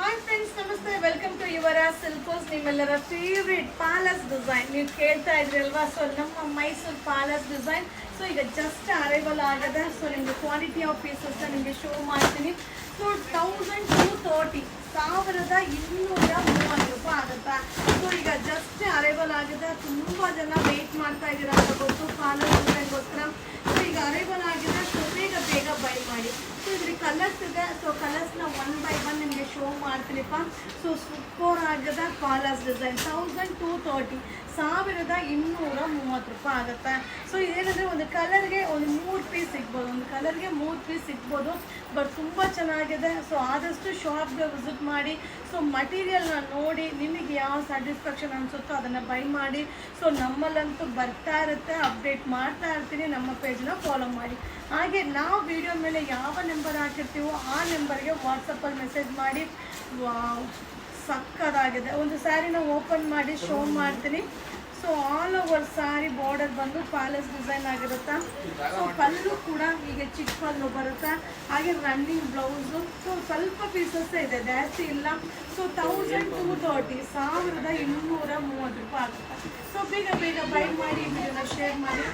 Hi friends, namaste. Welcome to Yuvara Silkos. ನಿಮ್ಮೆಲ್ಲರ favourite palace design ನೀವು ಕೇಳ್ತಾ ಇದ್ರಿ ಅಲ್ವಾ. ಸೊ ನಮ್ಮ ಮೈಸೂರು ಪ್ಯಾಲೇಸ್ ಡಿಸೈನ್ ಸೊ ಈಗ ಜಸ್ಟ್ ಅರೈವಲ್ ಆಗಿದೆ. ಸೊ ನಿಮಗೆ ಕ್ವಾಲಿಟಿ ಆಫ್ ಪೀಸಸ್ ನಿಮಗೆ ಶೋ ಮಾಡ್ತೀನಿ. ಸೊ 1230 1230 ರೂಪಾಯಿ ಆಗುತ್ತಾ. ಸೊ ಈಗ ಜಸ್ಟ್ ಅರೈವಲ್ ಆಗಿದೆ. ತುಂಬ ಜನ ವೆಯ್ಟ್ ಮಾಡ್ತಾ ಇದ್ದೀರಾ ಅಂತ ಗೊತ್ತು ಪ್ಯಾಲೇಸ್ ಡಿಸೈನ್ಗೋಸ್ಕರ. ಸೊ ಈಗ ಅರೈವಲ್ ಆಗಿದೆ. ಸೊ ಬೇಗ ಬೈ ಮಾಡಿ. ಸೊ ಇದ್ರಲ್ಲಿ ಕಲರ್ಸ್ ಇದೆ. ಸೊ ಕಲರ್ಸ್ನ ಒನ್ ಬೈ ಒನ್ ನಿಮಗೆ ಶೋ ಮಾಡ್ತೀನಿಪ್ಪ. ಸೊ ಸೂಪರ್ ಆಗಿದೆ ಪ್ಯಾಲೇಸ್ ಡಿಸೈನ್. 1230 1230 ರೂಪಾಯಿ ಆಗುತ್ತೆ. ಸೊ ಇದೇನಂದರೆ ಒಂದು ಕಲರ್ಗೆ ಒಂದು 3 ಪೀಸ್ ಸಿಗ್ಬೋದು. ಒಂದು ಕಲರ್ಗೆ 3 ಪೀಸ್ ಸಿಗ್ಬೋದು. ಬಟ್ ತುಂಬ ಚೆನ್ನಾಗಿದೆ. ಸೊ ಆದಷ್ಟು ಶಾಪ್ಗೆ ವಿಸಿಟ್ ಮಾಡಿ. ಸೊ ಮಟೀರಿಯಲ್ನ ನೋಡಿ ನಿಮಗೆ ಯಾವ ಸ್ಯಾಟಿಸ್ಫ್ಯಾಕ್ಷನ್ ಅನಿಸುತ್ತೋ ಅದನ್ನು ಬೈ ಮಾಡಿ. ಸೊ ನಮ್ಮಲ್ಲಂತೂ ಬರ್ತಾ ಇರುತ್ತೆ, ಅಪ್ಡೇಟ್ ಮಾಡ್ತಾ ಇರ್ತೀನಿ. ನಮ್ಮ ಪೇಜ್ನ ಫಾಲೋ ಮಾಡಿ. ಹಾಗೆ ನಾವು ವಿಡಿಯೋ ಮೇಲೆ ಯಾವ ನಂಬರ್ ಹಾಕಿರ್ತೀವೋ ಆ ನಂಬರ್ಗೆ ವಾಟ್ಸಪ್ಪಲ್ಲಿ ಮೆಸೇಜ್ ಮಾಡಿ. ಸಕ್ಕದಾಗಿದೆ. ಒಂದು ಸ್ಯಾರಿನ ಓಪನ್ ಮಾಡಿ ಶೋ ಮಾಡ್ತೀನಿ. So all over sari border ಬಂದು ಪ್ಯಾಲೇಸ್ ಡಿಸೈನ್ ಆಗಿರುತ್ತೆ. ಸೊ ಪಲ್ಲು ಕೂಡ ಹೀಗೆ ಚಿಕ್ಕ ಪಲ್ಲು ಬರುತ್ತೆ. ಹಾಗೆ ರನ್ನಿಂಗ್ ಬ್ಲೌಸು. ಸೊ ಸ್ವಲ್ಪ ಪೀಸಸ್ಸೇ ಇದೆ, ಜಾಸ್ತಿ ಇಲ್ಲ. ಸೊ 1230 1230 ರೂಪಾಯಿ ಆಗುತ್ತೆ. ಸೊ ಬೇಗ ಬೈ ಮಾಡಿ, ವಿಡಿಯೋನ ಶೇರ್ ಮಾಡಿ.